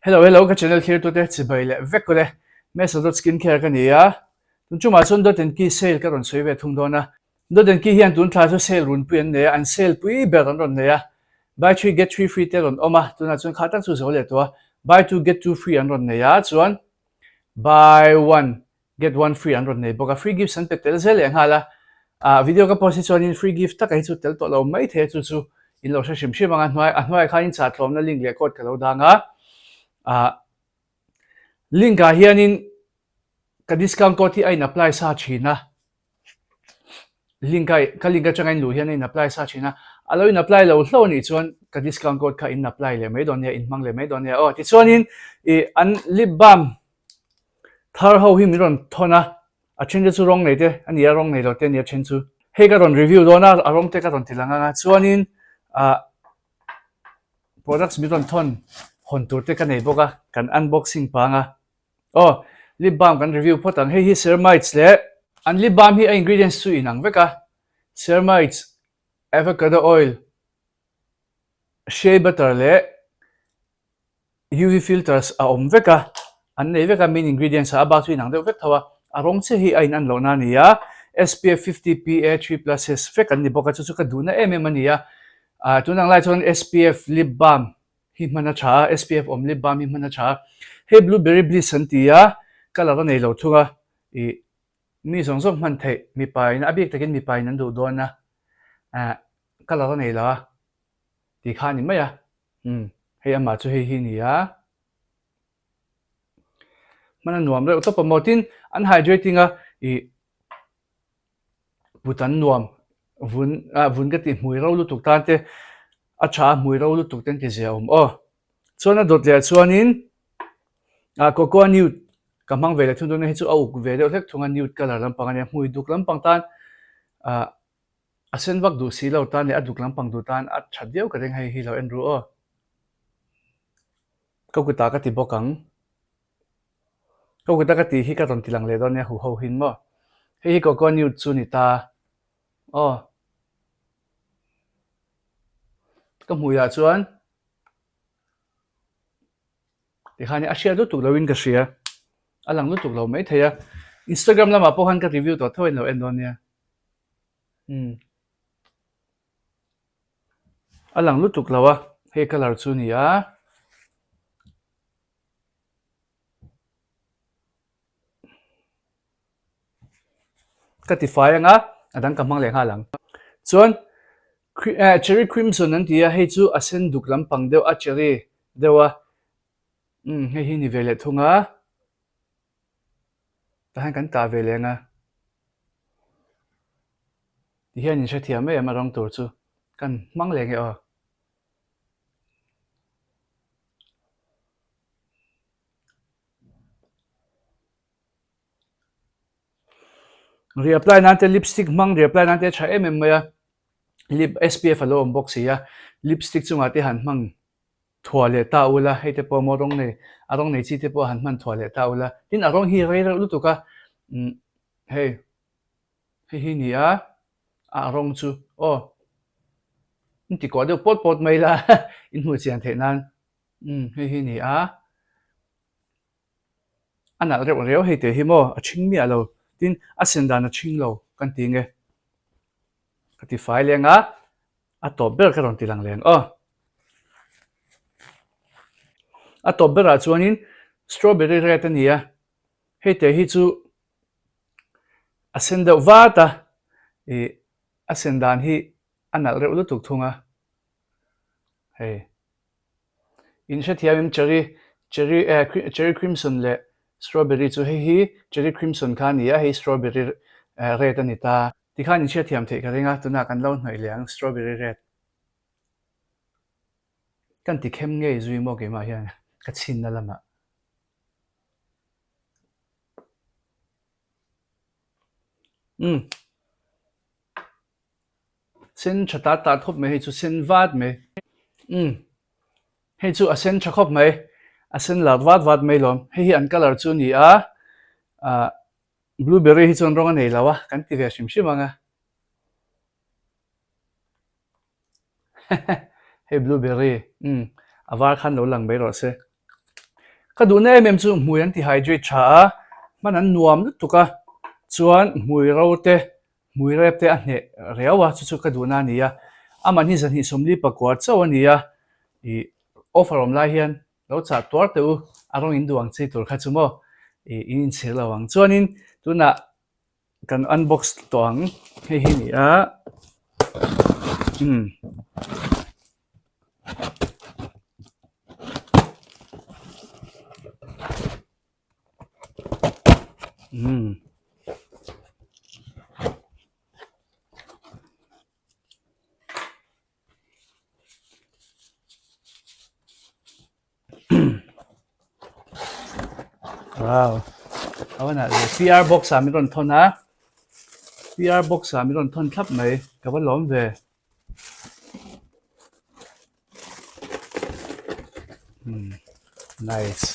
Hello, ka channel here to te chibai vekole mesa.skincare ka niya. Tun chuma chon Dot&Key sale ka ron soive thung dona. Dot&Key hian tun thla chu sale Runpui an neya an sale pui ber ron neya. Buy 3 get 3 free te ron oma tuna chun khatang chu zo le to. Buy 2 get 2 free an ron neya chuan buy 1 get 1 free an ron nei boka free gifts an petel zel eng hala. Video ka post chuan in free gift ta kai chu tel to lo mai the chu chu in lo shim shim ang anhwai kha in chat hlawm na link le code ka lo danga. Link hianin ka discount code hi ain apply sa china link ka link atang in lu hianin apply sa china alo in apply lo hlo ni chuan ka discount code ka in apply le mai don ya in mang le mai don ya ti chuanin an lip balm Thar ho hi mi ron thona a chen chu rong nei te ani a rong nei lo te ni a chen chu he ka ron review dona a rong te ka ron tilanga nga chuanin products mi ron thon hon tur te ka nei boka kan unboxing pa nga lip balm kan review potang hi ceramides le an lip balm hi a ingredients chu inang veka ceramides avocado oil shea butter le UV filters a om veka an nei veka main ingredients a ba chu inang de vek thawa arong che hi ain an lo na nia SPF 50 PA 3+ vek an ni boka chu ka du na ania tunang lai chon SPF lip balm hi mana cha SPF om lip balm hi mana cha he blueberry bliss an tia color nei lo thunga mi song song man thei mi pai na abik takin mi pai nan du don na color nei la ti kha ni maya he ama chu he hi ni ya mana nuam le to promoting an hydrating putan nuam vun ka ti hmui ro lu tuk tan te acha hmui ro lu tuk ten ti zia chona dot le chuanin cocoa nude kamang vele thun don he chu au vele lek thunga nude color lampang ania hmui duk lampang tan asen vak du si lo tan le aduk lampang du tan a thadeu ka reng hai hi lo en ru ko ku ta ka ti bokang ko ku ta ka ti hi ka ton tilang le don ya hu ho hin mo he cocoa nude chu ni ta ka hmui a chuan ti khani a share du tuk lo in ka share alang lu tuk lo mai theya Instagram lama po han ka review to thoin lo en don ya alang lu tuk lawa he color chu ni a katify anga adang kamang le halang chuan cherry crimson an tia he chu asen duk lampang deu a cherry dewa he hi ni vele thunga tahan kan ta vele nga ti hian in shathia me ama rong tur chu kan mang le nge reapply nante lipstick mang reapply nante cha maya lip SPF alo box ya lipstick chunga te han mang thwale ta ula hete po morong nei arong nei chi te po han man thwale ta ula tin arong hi re lu tu ka hey hi ni a arong chu ti ko de pot mai la in hu chian the nan hi ni a ana reo he te hi mo a ching mi alo tin a sendan a ching lo kan ti nge kati file lenga a top ber ka ron tilang leng a top ber a chuanin strawberry red ania he te hi chu a senda wata a sendan hi anal reu lu tuk thunga hey in shathiam cherry crimson le strawberry chu hi cherry crimson kha nia he strawberry red anita ti khan in shathiam the ka renga tuna kan lo hnoi leang strawberry red kan ti khem nge zui mo ke ma hian ka chin na lama sen chata ta thop me he chu sen wat me he chu a sen chakhop me a sen lat wat me lom he an color chu ni blueberry hi chon rong nei lawa kan ti ve shim shimanga he blueberry avar khan lo lang bai ro se ka du na em chu mui an ti hydrate tha man an nuam lu tuka chuan mui ro te mui rep te a hne rewa chu chu ka du na nia aman hi zan hi somli pakwa chaw ania I offer om lai hian lo cha twar te u arong in duang chi tur kha chumo in chhe lawang chuanin tuna kan unbox toang hei hi ni a wow awana PR box ami ron thon ha PR box ami ron thon thlap mai ka ba lom ve nice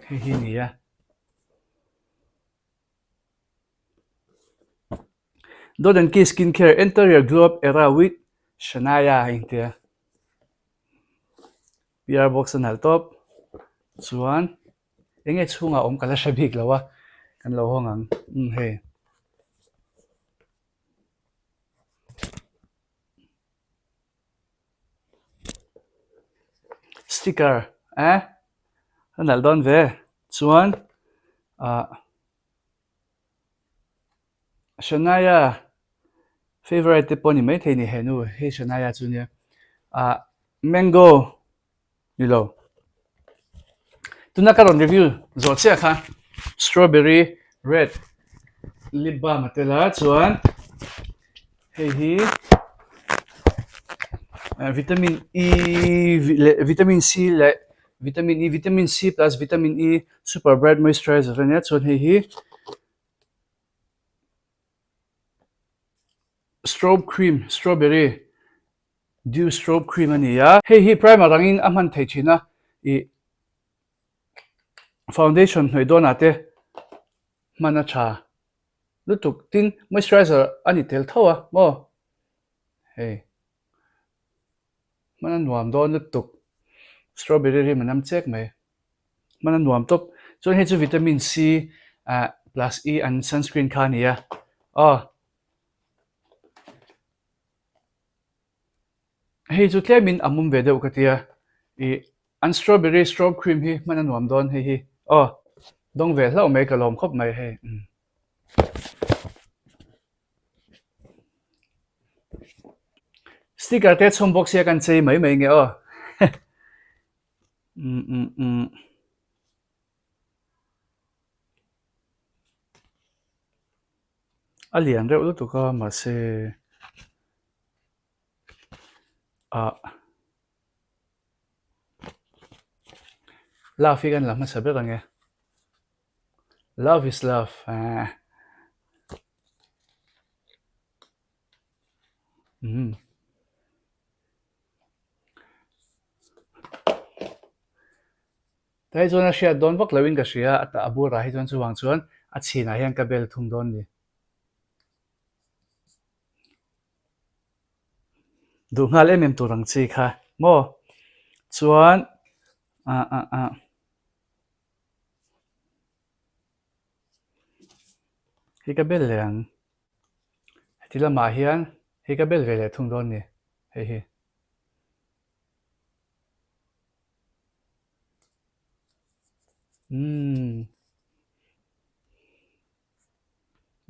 hei hi ni a Dot&Key skincare enter your glow up era with Shania Intia PR box an hal top chuan enge chunga om kala shabik lawa kan lo hongang he sticker an hal don ve chuan Shania favorite te poni mai theini henu he Shania chunia mango nilo tuna karon review zo che kha strawberry red lip balm atela chuan hei hi vitamin E vitamin C le vitamin C plus vitamin E super bright moisturizer ania chuan hei hi strobe cream strawberry dew strobe cream ania hei hi primer rangin aman thei thina foundation hnoi don ate mana tha lutuk tin moisturizer ani tel thawa mo hei mana nuam don lutuk strawberry ri manam chek mai mana nuam top chuan hei chu vitamin C plus E and sunscreen kha nia hei chu tlemin amum ve deuh ka tia an strawberry strobe cream hi mana nuam don hei hi dong ve hlau mai ka lom khop mai hei sticker te chhom box ya kan chei mai mai nge alian reuh lu tuka ma se love hi kan lam sa be range love is love tai zona shia don vak lawin ka shia ata abura hi zon chuwang chuan a chhina hian ka bel thung don ni du ngal em turang chi kha mo chuan hi ka bel leang tilama hian hi ka bel vele thung don ni hei hi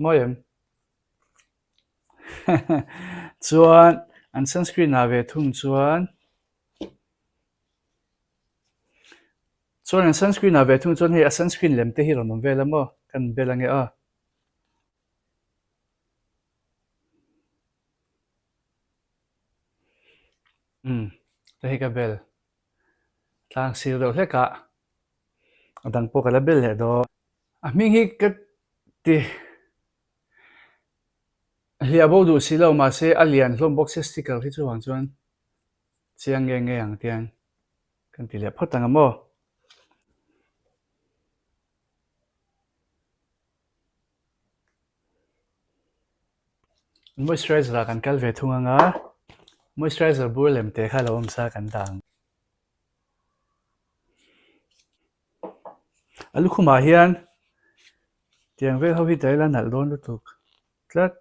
moyem chuan an sunscreen a ve thung chuan an sunscreen a ve thung chuan hei a sunscreen lem te hi ron om vela mo kan bel ange te hi ka bel tlang sir do hleka adang po kala bel he do ming hi ka ti Hlawm du si lo ma se alian Hlawm box sticker hi chuwang chuan chiang nge nge ang tian kan ti le photang mo moisturizer kan kal ve thung anga moisturizer bur lem te kha lo om sa kan dang alu khuma hian tiang ve ho hi tai la nal don lutuk tlat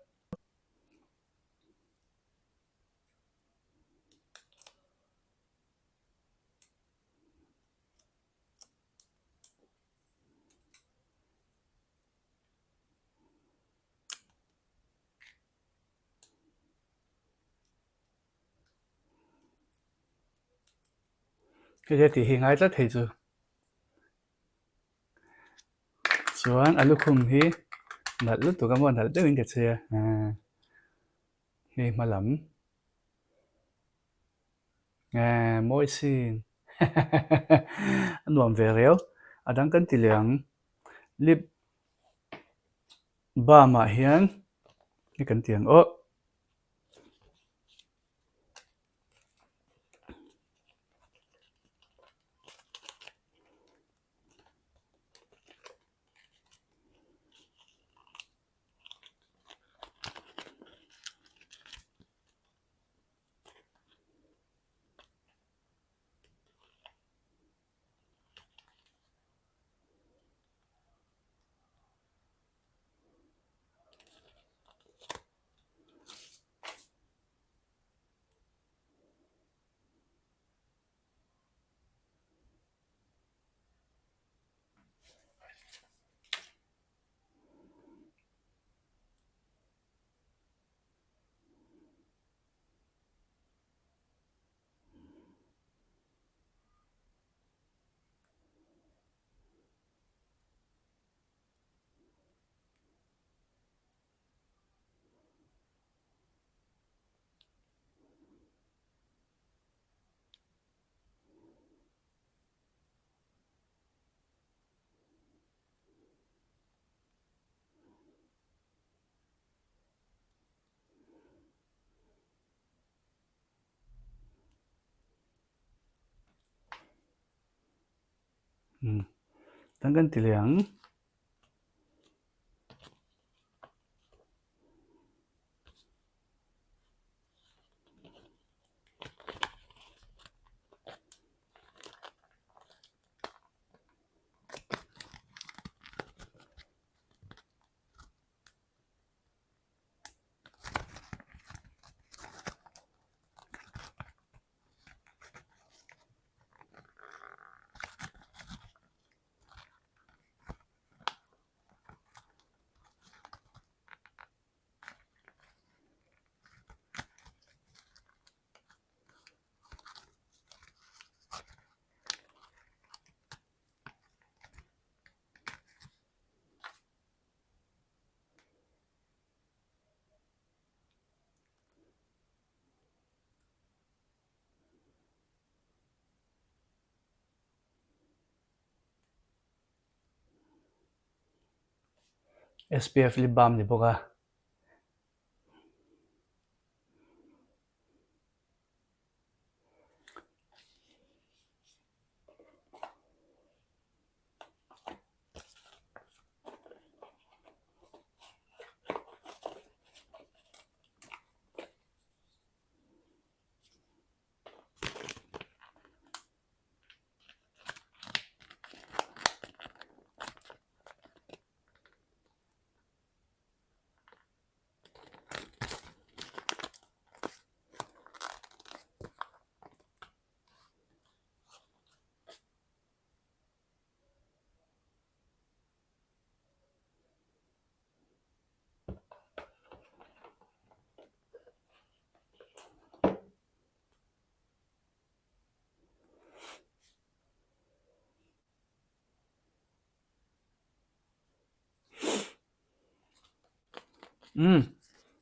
cái ti hi ngai tlat thei chu chuan alu khum hi nal lutuk amon nal deuhin ke che hi hmalam mawi sin nuam ve reu adang kan ti liang lip balm ah hian ni kan tiang dang kan ti liang SPF lip balm ni boka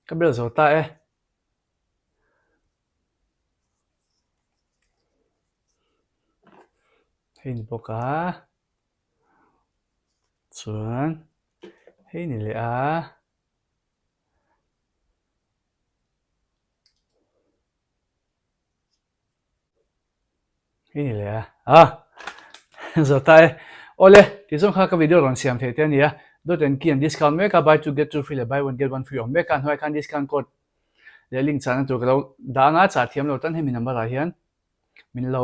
ka bel zo ta hei ni boka chuan hei ni le hei ni le zo ta ole ti zong kha ka video ron siam the te nia Dot&Key and discount make buy to get two free buy one get one free on make kan hoi kan discount code le link chan tu ka da nga cha thiam lo tan he mi number a hian min lo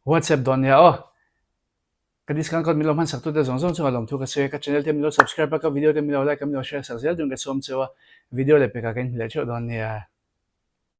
WhatsApp don ya ka discount code Hlawm han sak tu te zong zong chu Hlawm thu ka se ka channel te Hlawm subscribe ka video te Hlawm like ka Hlawm share sak zel dung ka som chewa video le pe ka ken le chu don nia